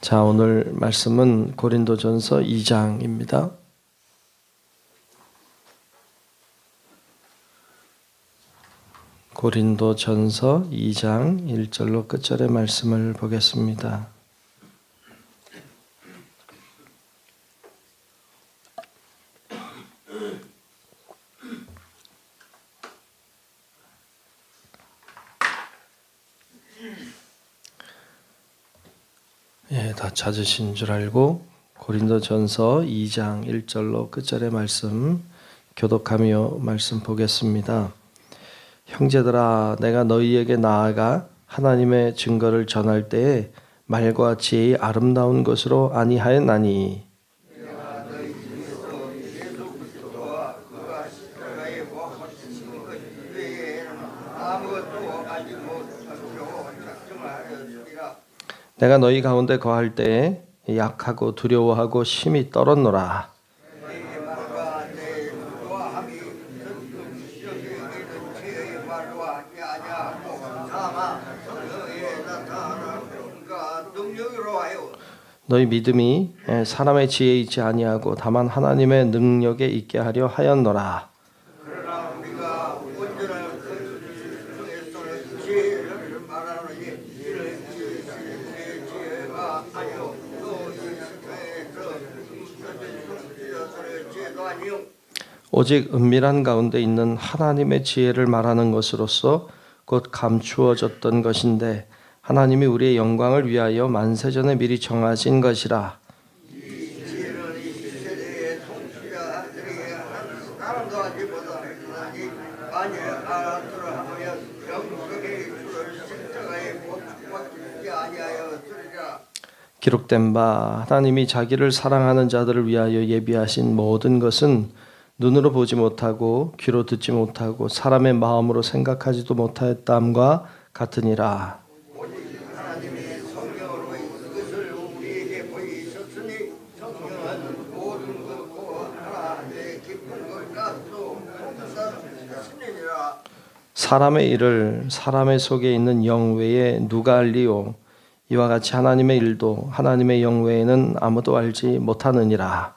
자, 오늘 말씀은 고린도전서 2장입니다. 고린도전서 2장 1절로 끝절의 말씀을 보겠습니다. 다 찾으신 줄 알고 고린도전서 2장 1절로 끝절의 말씀 교독하며 말씀 보겠습니다. 형제들아, 내가 너희에게 나아가 하나님의 증거를 전할 때에 말과 지혜의 아름다운 것으로 아니하였나니 내가 너희 가운데 거할 때에 약하고 두려워하고 심히 떨었노라. 너희 믿음이 사람의 지혜에 있지 아니하고 다만 하나님의 능력에 있게 하려 하였노라. 오직 은밀한 가운데 있는 하나님의 지혜를 말하는 것으로서 곧 감추어졌던 것인데 하나님이 우리의 영광을 위하여 만세전에 미리 정하신 것이라. 기록된 바 하나님이 자기를 사랑하는 자들을 위하여 예비하신 모든 것은 눈으로 보지 못하고 귀로 듣지 못하고 사람의 마음으로 생각하지도 못하였담과 같으니라. 사람의 일을 사람의 속에 있는 영 외에 누가 알리요? 이와 같이 하나님의 일도 하나님의 영 외에는 아무도 알지 못하느니라.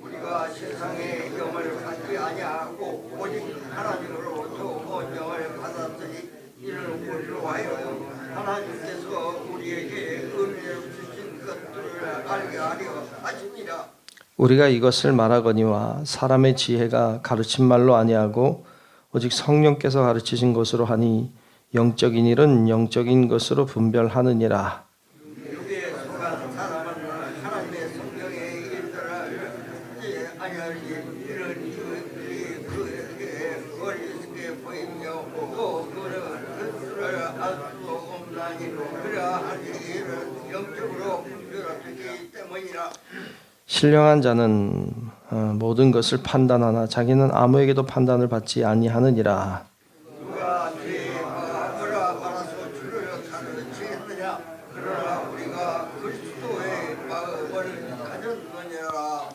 우리가 세상의 영을 받지 아니하고 오직 하나님으로부터 온 영을 받았으니 이를 우리로 하여 하나님께서 우리에게 은혜를 주신 것들을 알게 하려 하시니라. 우리가 이것을 말하거니와 사람의 지혜가 가르친 말로 아니하고 오직 성령께서 가르치신 것으로 하니 영적인 일은 영적인 것으로 분별하느니라. 신령한 자는 모든 것을 판단하나 자기는 아무에게도 판단을 받지 아니하느니라.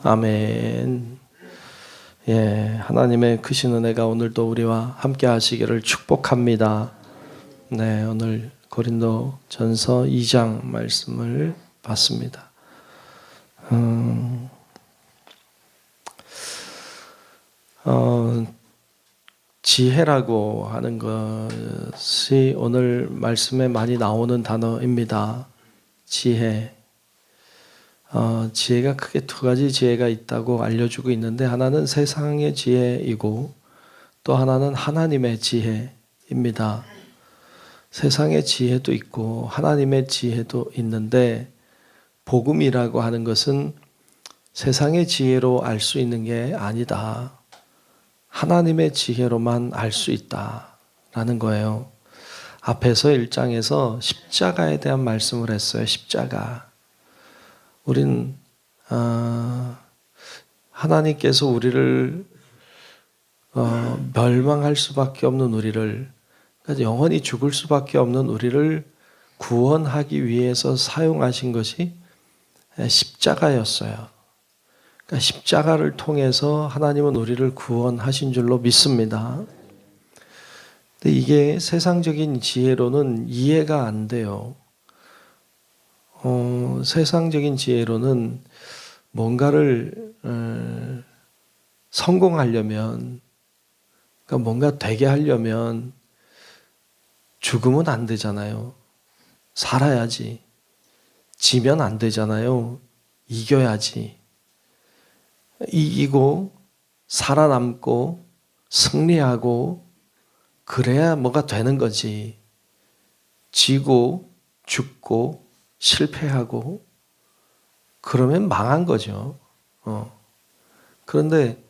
아멘. 하나님의 크신 은혜가 오늘도 우리와 함께 하시기를 축복합니다. 네, 오늘 고린도전서 2장 말씀을 봤습니다. 지혜라고 하는 것이 오늘 말씀에 많이 나오는 단어입니다. 지혜. 지혜가 크게 두 가지 지혜가 있다고 알려주고 있는데 하나는 세상의 지혜이고 또 하나는 하나님의 지혜입니다. 세상의 지혜도 있고 하나님의 지혜도 있는데 복음이라고 하는 것은 세상의 지혜로 알 수 있는 게 아니다. 하나님의 지혜로만 알 수 있다라는 거예요. 앞에서 1장에서 십자가에 대한 말씀을 했어요. 십자가. 우린 하나님께서 우리를 멸망할 수밖에 없는 우리를, 그러니까 영원히 죽을 수밖에 없는 우리를 구원하기 위해서 사용하신 것이 십자가였어요. 그러니까 십자가를 통해서 하나님은 우리를 구원하신 줄로 믿습니다. 근데 이게 세상적인 지혜로는 이해가 안 돼요. 세상적인 지혜로는 뭔가를 성공하려면, 그러니까 뭔가 되게 하려면 죽으면 안 되잖아요. 살아야지. 지면 안 되잖아요. 이겨야지. 이기고 살아남고 승리하고 그래야 뭐가 되는 거지. 지고 죽고 실패하고 그러면 망한 거죠. 그런데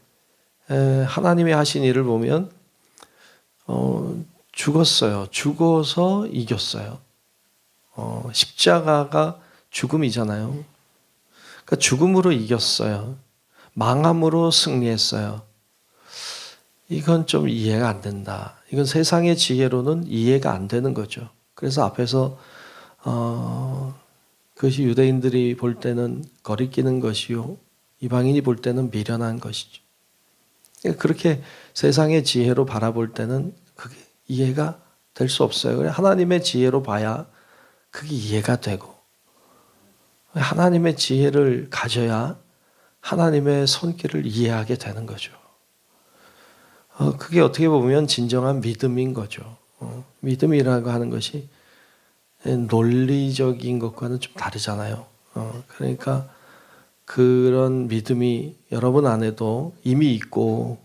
하나님이 하신 일을 보면 죽었어요. 죽어서 이겼어요. 십자가가 죽음이잖아요. 그러니까 죽음으로 이겼어요. 망함으로 승리했어요. 이건 좀 이해가 안 된다. 이건 세상의 지혜로는 이해가 안 되는 거죠. 그래서 앞에서 그것이 유대인들이 볼 때는 거리끼는 것이요, 이방인이 볼 때는 미련한 것이죠. 그렇게 세상의 지혜로 바라볼 때는 그게 이해가 될 수 없어요. 하나님의 지혜로 봐야 그게 이해가 되고, 하나님의 지혜를 가져야 하나님의 손길을 이해하게 되는 거죠. 그게 어떻게 보면 진정한 믿음인 거죠. 믿음이라고 하는 것이 논리적인 것과는 좀 다르잖아요. 그러니까 그런 믿음이 여러분 안에도 이미 있고,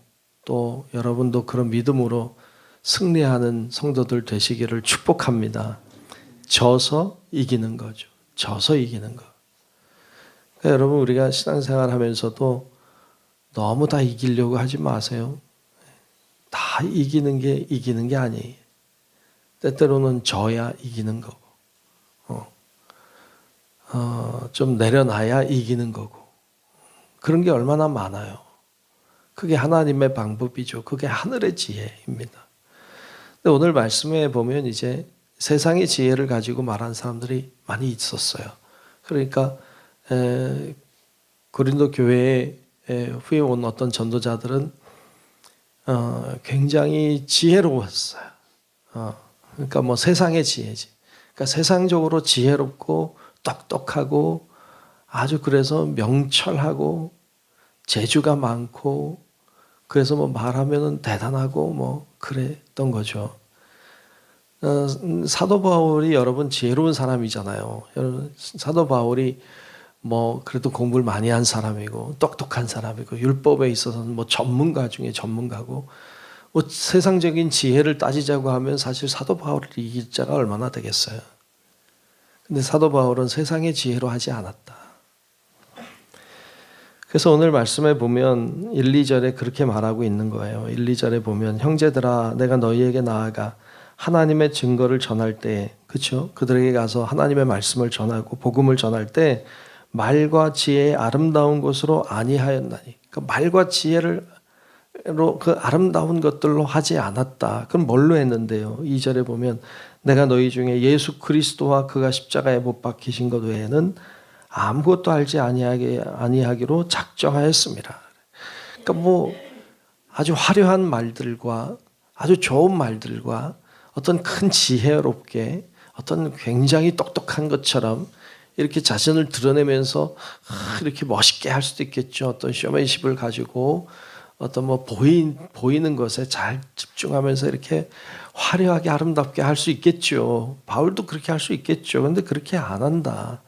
또 여러분도 그런 믿음으로 승리하는 성도들 되시기를 축복합니다. 져서 이기는 거죠. 져서 이기는 거. 그러니까 여러분, 우리가 신앙생활 하면서도 너무 다 이기려고 하지 마세요. 다 이기는 게 아니에요. 때때로는 져야 이기는 거고, 좀 내려놔야 이기는 거고, 그런 게 얼마나 많아요. 그게 하나님의 방법이죠. 그게 하늘의 지혜입니다. 근데 오늘 말씀에 보면 이제 세상의 지혜를 가지고 말하는 사람들이 많이 있었어요. 그러니까 고린도 교회에 후에 온 어떤 전도자들은 굉장히 지혜로웠어요. 그러니까 뭐 세상의 지혜지. 그러니까 세상적으로 지혜롭고 똑똑하고 아주 그래서 명철하고 재주가 많고, 그래서 뭐 말하면은 대단하고 뭐 그랬던 거죠. 사도 바울이 여러분 지혜로운 사람이잖아요. 여러분 사도 바울이 뭐 그래도 공부를 많이 한 사람이고 똑똑한 사람이고 율법에 있어서는 뭐 전문가 중에 전문가고, 뭐 세상적인 지혜를 따지자고 하면 사실 사도 바울을 이길 자가 얼마나 되겠어요. 근데 사도 바울은 세상의 지혜로 하지 않았다. 그래서 오늘 말씀에 보면 1, 2절에 그렇게 말하고 있는 거예요. 1, 2절에 보면 형제들아 내가 너희에게 나아가 하나님의 증거를 전할 때, 그렇죠? 그들에게 가서 하나님의 말씀을 전하고 복음을 전할 때 말과 지혜의 아름다운 것으로 아니하였나니. 그러니까 말과 지혜로 그 아름다운 것들로 하지 않았다. 그럼 뭘로 했는데요? 2절에 보면 내가 너희 중에 예수 그리스도와 그가 십자가에 못 박히신 것 외에는 아무것도 알지 아니하기로 작정하였습니다. 그러니까 뭐 아주 화려한 말들과 아주 좋은 말들과 어떤 큰 지혜롭게 어떤 굉장히 똑똑한 것처럼 이렇게 자신을 드러내면서 이렇게 멋있게 할 수도 있겠죠. 어떤 쇼맨십을 가지고 어떤 뭐 보이는 것에 잘 집중하면서 이렇게 화려하게 아름답게 할 수 있겠죠. 바울도 그렇게 할 수 있겠죠. 근데 그렇게 안 한다.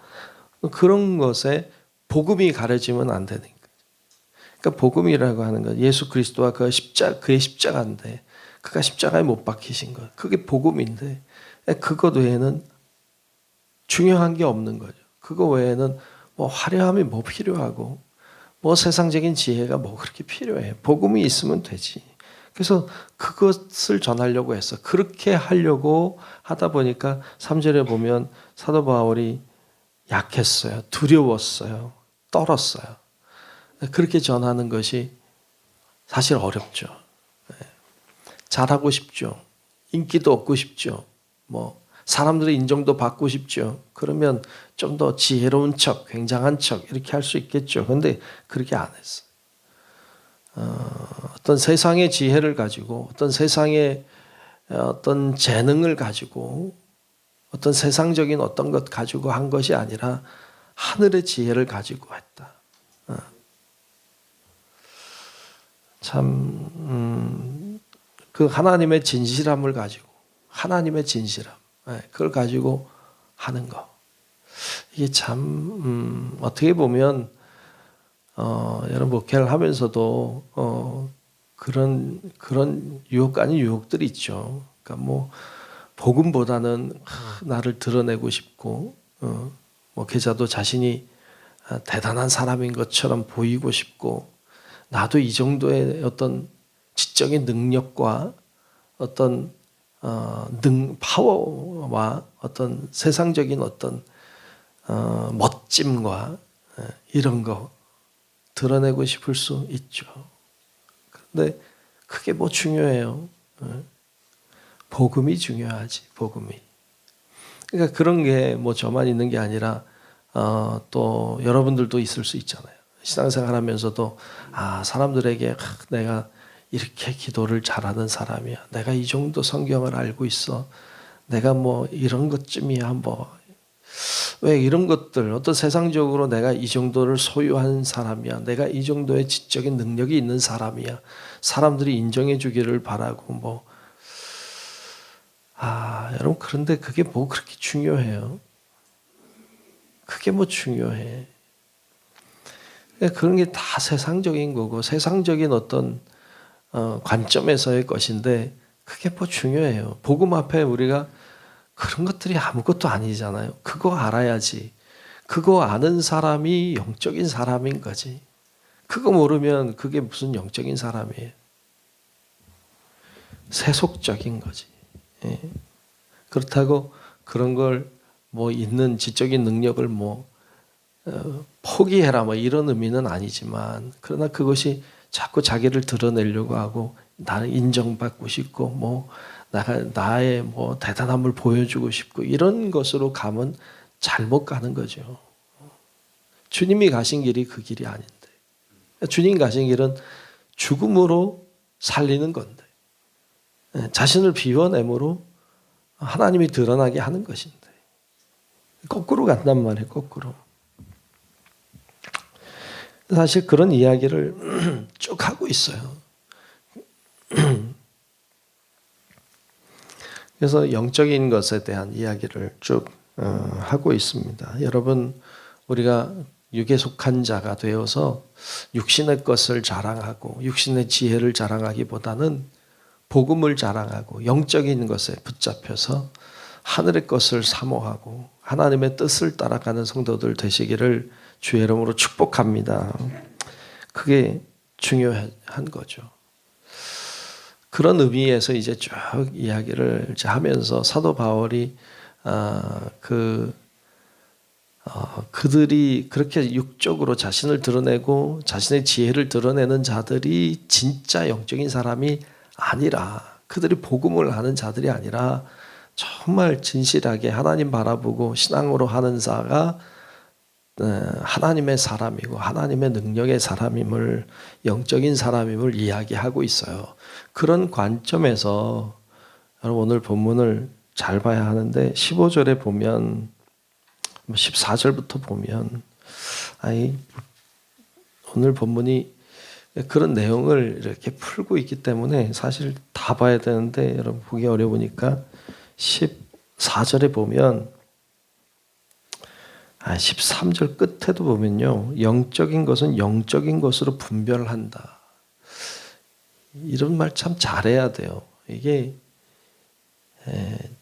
그런 것에 복음이 가려지면 안 되는 거예요. 그러니까 복음이라고 하는 건 예수 그리스도와 그의 십자가인데, 그가 십자가에 못 박히신 것, 그게 복음인데 그것 외에는 중요한 게 없는 거죠. 그거 외에는 뭐 화려함이 뭐 필요하고 뭐 세상적인 지혜가 뭐 그렇게 필요해. 복음이 있으면 되지. 그래서 그것을 전하려고 했어. 그렇게 하려고 하다 보니까 3절에 보면 사도 바울이 약했어요. 두려웠어요. 떨었어요. 그렇게 전하는 것이 사실 어렵죠. 잘하고 싶죠. 인기도 얻고 싶죠. 뭐 사람들의 인정도 받고 싶죠. 그러면 좀 더 지혜로운 척, 굉장한 척 이렇게 할 수 있겠죠. 그런데 그렇게 안 했어요. 어떤 세상의 지혜를 가지고, 어떤 세상의 어떤 재능을 가지고 어떤 세상적인 어떤 것 가지고 한 것이 아니라 하늘의 지혜를 가지고 했다. 참, 그 하나님의 진실함을 가지고, 하나님의 진실함, 그걸 가지고 하는 거. 이게 참, 어떻게 보면, 여러분, 목회를 하면서도, 그런 유혹 아닌 유혹들이 있죠. 그러니까 뭐, 복음보다는 나를 드러내고 싶고, 목회자도 자신이 대단한 사람인 것처럼 보이고 싶고, 나도 이 정도의 어떤 지적인 능력과 어떤 파워와 어떤 세상적인 어떤 멋짐과 이런 거 드러내고 싶을 수 있죠. 그런데 그게 뭐 중요해요. 복음이 중요하지, 복음이. 그러니까 그런 게 뭐 저만 있는 게 아니라 또 여러분들도 있을 수 있잖아요. 신앙생활 하면서도 사람들에게 내가 이렇게 기도를 잘하는 사람이야. 내가 이 정도 성경을 알고 있어. 내가 뭐 이런 것쯤이야. 뭐 왜 이런 것들 어떤 세상적으로 내가 이 정도를 소유한 사람이야. 내가 이 정도의 지적인 능력이 있는 사람이야. 사람들이 인정해 주기를 바라고 뭐 여러분 그런데 그게 뭐 그렇게 중요해요? 그게 뭐 중요해? 그런 게 다 세상적인 거고 세상적인 어떤 관점에서의 것인데 그게 뭐 중요해요. 복음 앞에 우리가 그런 것들이 아무것도 아니잖아요. 그거 알아야지. 그거 아는 사람이 영적인 사람인 거지. 그거 모르면 그게 무슨 영적인 사람이에요. 세속적인 거지. 예. 그렇다고 그런 걸 뭐 있는 지적인 능력을 뭐 포기해라 뭐 이런 의미는 아니지만 그러나 그것이 자꾸 자기를 드러내려고 하고 나는 인정받고 싶고 뭐 나의 뭐 대단함을 보여주고 싶고 이런 것으로 가면 잘못 가는 거죠. 주님이 가신 길이 그 길이 아닌데 주님 가신 길은 죽음으로 살리는 건데 자신을 비워내므로 하나님이 드러나게 하는 것인데 거꾸로 간단 말이에요. 거꾸로. 사실 그런 이야기를 쭉 하고 있어요. 그래서 영적인 것에 대한 이야기를 쭉 하고 있습니다. 여러분 우리가 육에 속한 자가 되어서 육신의 것을 자랑하고 육신의 지혜를 자랑하기보다는 복음을 자랑하고 영적인 것에 붙잡혀서 하늘의 것을 사모하고 하나님의 뜻을 따라가는 성도들 되시기를 주의 이름으로 축복합니다. 그게 중요한 거죠. 그런 의미에서 이제 쭉 이야기를 이제 하면서 사도 바울이 그들이 그렇게 육적으로 자신을 드러내고 자신의 지혜를 드러내는 자들이 진짜 영적인 사람이 아니라 그들이 복음을 하는 자들이 아니라 정말 진실하게 하나님 바라보고 신앙으로 하는 자가 하나님의 사람이고 하나님의 능력의 사람임을 영적인 사람임을 이야기하고 있어요. 그런 관점에서 여러분 오늘 본문을 잘 봐야 하는데 15절에 보면 14절부터 보면 오늘 본문이 그런 내용을 이렇게 풀고 있기 때문에 사실 다 봐야 되는데 여러분 보기 어려우니까 14절에 보면 13절 끝에도 보면요. 영적인 것은 영적인 것으로 분별한다. 이런 말 참 잘해야 돼요. 이게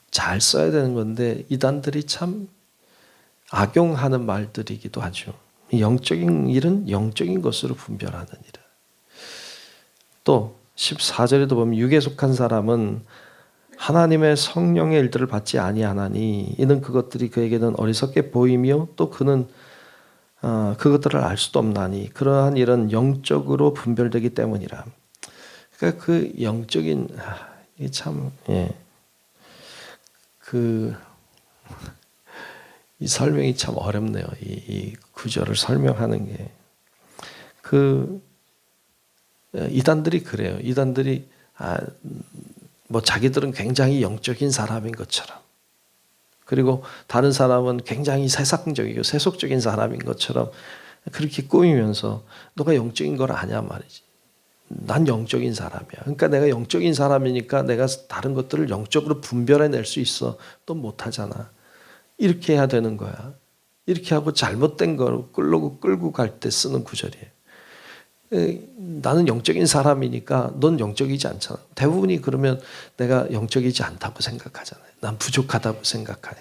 잘 써야 되는 건데 이단들이 참 악용하는 말들이기도 하죠. 영적인 일은 영적인 것으로 분별하는 일이라. 또 14절에도 보면 육에 속한 사람은 하나님의 성령의 일들을 받지 아니하나니 이는 그것들이 그에게는 어리석게 보이며 또 그는 그것들을 알 수도 없나니 그러한 일은 영적으로 분별되기 때문이라. 그러니까 그 영적인 이게 참 이 설명이 참 어렵네요. 이 구절을 설명하는 게 이단들이 그래요. 이단들이 뭐 자기들은 굉장히 영적인 사람인 것처럼 그리고 다른 사람은 굉장히 세상적이고 세속적인 사람인 것처럼 그렇게 꾸미면서 너가 영적인 걸 아냐 말이지. 난 영적인 사람이야. 그러니까 내가 영적인 사람이니까 내가 다른 것들을 영적으로 분별해낼 수 있어. 너 못하잖아. 이렇게 해야 되는 거야. 이렇게 하고 잘못된 걸 끌고 갈 때 쓰는 구절이에요. 나는 영적인 사람이니까 넌 영적이지 않잖아. 대부분이 그러면 내가 영적이지 않다고 생각하잖아요. 난 부족하다고 생각해.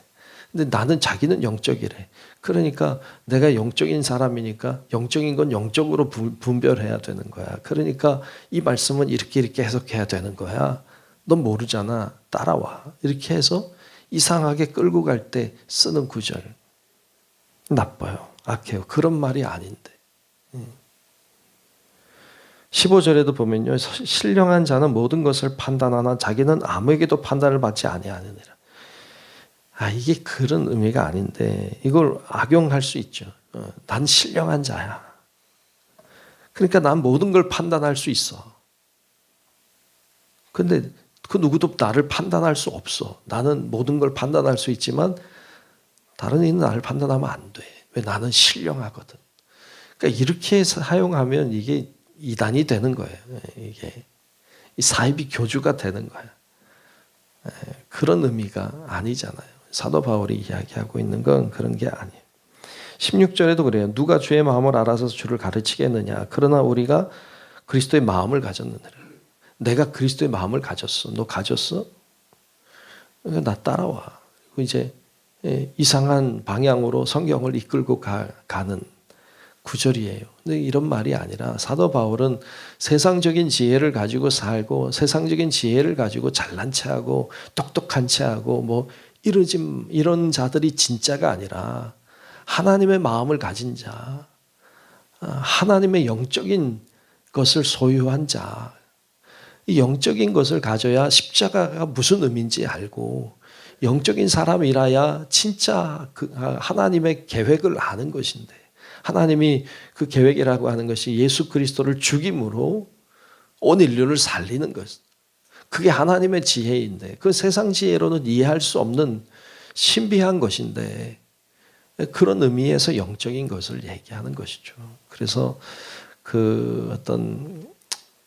근데 나는 자기는 영적이래. 그러니까 내가 영적인 사람이니까 영적인 건 영적으로 분별해야 되는 거야. 그러니까 이 말씀은 이렇게 해석해야 되는 거야. 넌 모르잖아. 따라와. 이렇게 해서 이상하게 끌고 갈 때 쓰는 구절. 나빠요. 악해요. 그런 말이 아닌데. 15절에도 보면요. 신령한 자는 모든 것을 판단하나 자기는 아무에게도 판단을 받지 아니하느니라. 이게 그런 의미가 아닌데 이걸 악용할 수 있죠. 난 신령한 자야. 그러니까 난 모든 걸 판단할 수 있어. 근데 그 누구도 나를 판단할 수 없어. 나는 모든 걸 판단할 수 있지만 다른 이는 나를 판단하면 안 돼. 왜? 나는 신령하거든. 그러니까 이렇게 사용하면 이게 이단이 되는 거예요. 이게 사이비 교주가 되는 거예요. 그런 의미가 아니잖아요. 사도 바울이 이야기하고 있는 건 그런 게 아니에요. 16절에도 그래요. 누가 주의 마음을 알아서 주를 가르치겠느냐. 그러나 우리가 그리스도의 마음을 가졌느니라. 내가 그리스도의 마음을 가졌어. 너 가졌어? 그러니까 나 따라와. 그리고 이제 이상한 방향으로 성경을 이끌고 가는 구절이에요. 근데 이런 말이 아니라 사도 바울은 세상적인 지혜를 가지고 살고 세상적인 지혜를 가지고 잘난 체하고 똑똑한 체하고 뭐 이런 자들이 진짜가 아니라 하나님의 마음을 가진 자, 하나님의 영적인 것을 소유한 자, 이 영적인 것을 가져야 십자가가 무슨 의미인지 알고 영적인 사람이라야 진짜 그 하나님의 계획을 아는 것인데 하나님이 그 계획이라고 하는 것이 예수 그리스도를 죽임으로 온 인류를 살리는 것. 그게 하나님의 지혜인데 그 세상 지혜로는 이해할 수 없는 신비한 것인데 그런 의미에서 영적인 것을 얘기하는 것이죠. 그래서 그 어떤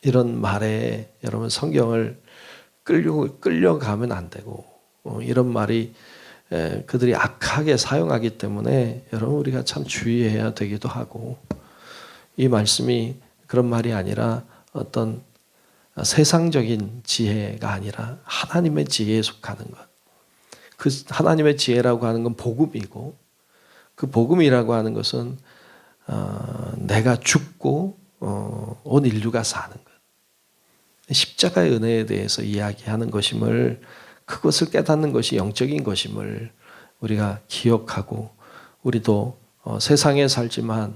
이런 말에 여러분 성경을 끌려가면 안 되고 이런 말이 그들이 악하게 사용하기 때문에 여러분 우리가 참 주의해야 되기도 하고 이 말씀이 그런 말이 아니라 어떤 세상적인 지혜가 아니라 하나님의 지혜에 속하는 것. 그 하나님의 지혜라고 하는 건 복음이고 그 복음이라고 하는 것은 내가 죽고 온 인류가 사는 것. 십자가의 은혜에 대해서 이야기하는 것임을 그것을 깨닫는 것이 영적인 것임을 우리가 기억하고 우리도 세상에 살지만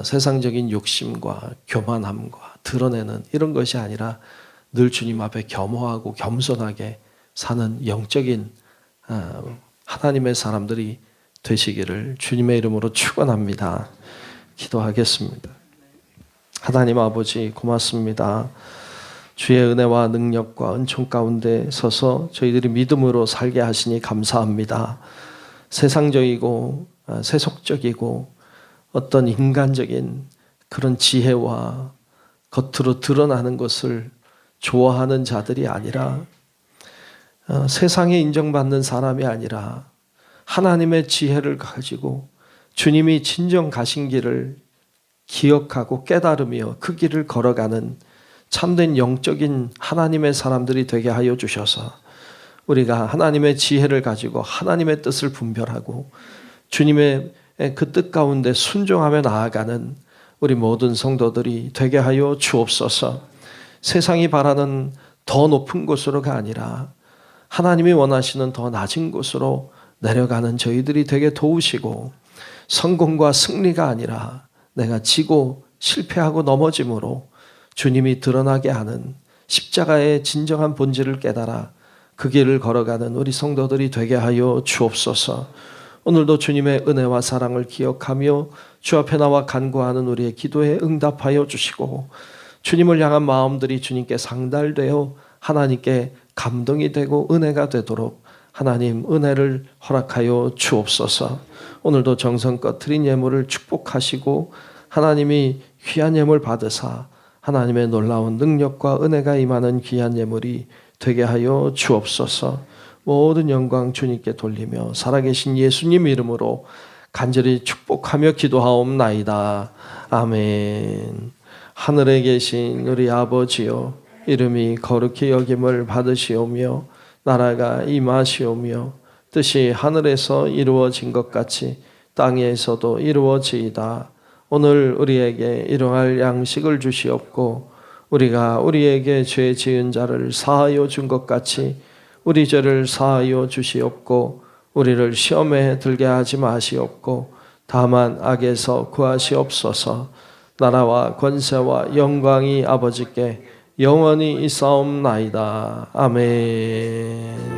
세상적인 욕심과 교만함과 드러내는 이런 것이 아니라 늘 주님 앞에 겸허하고 겸손하게 사는 영적인 하나님의 사람들이 되시기를 주님의 이름으로 축원합니다. 기도하겠습니다. 하나님 아버지 고맙습니다. 주의 은혜와 능력과 은총 가운데 서서 저희들이 믿음으로 살게 하시니 감사합니다. 세상적이고 세속적이고 어떤 인간적인 그런 지혜와 겉으로 드러나는 것을 좋아하는 자들이 아니라 세상에 인정받는 사람이 아니라 하나님의 지혜를 가지고 주님이 진정 가신 길을 기억하고 깨달으며 그 길을 걸어가는 참된 영적인 하나님의 사람들이 되게 하여 주셔서 우리가 하나님의 지혜를 가지고 하나님의 뜻을 분별하고 주님의 그 뜻 가운데 순종하며 나아가는 우리 모든 성도들이 되게 하여 주옵소서. 세상이 바라는 더 높은 곳으로가 아니라 하나님이 원하시는 더 낮은 곳으로 내려가는 저희들이 되게 도우시고 성공과 승리가 아니라 내가 지고 실패하고 넘어짐으로 주님이 드러나게 하는 십자가의 진정한 본질을 깨달아 그 길을 걸어가는 우리 성도들이 되게 하여 주옵소서. 오늘도 주님의 은혜와 사랑을 기억하며 주 앞에 나와 간구하는 우리의 기도에 응답하여 주시고 주님을 향한 마음들이 주님께 상달되어 하나님께 감동이 되고 은혜가 되도록 하나님 은혜를 허락하여 주옵소서. 오늘도 정성껏 드린 예물을 축복하시고 하나님이 귀한 예물 받으사 하나님의 놀라운 능력과 은혜가 임하는 귀한 예물이 되게 하여 주옵소서. 모든 영광 주님께 돌리며 살아계신 예수님 이름으로 간절히 축복하며 기도하옵나이다. 아멘. 하늘에 계신 우리 아버지여, 이름이 거룩히 여김을 받으시오며 나라가 임하시오며 뜻이 하늘에서 이루어진 것 같이 땅에서도 이루어지이다. 오늘 우리에게 일용할 양식을 주시옵고 우리가 우리에게 죄 지은 자를 사하여 준 것 같이 우리 죄를 사하여 주시옵고 우리를 시험에 들게 하지 마시옵고 다만 악에서 구하시옵소서. 나라와 권세와 영광이 아버지께 영원히 있사옵나이다. 아멘.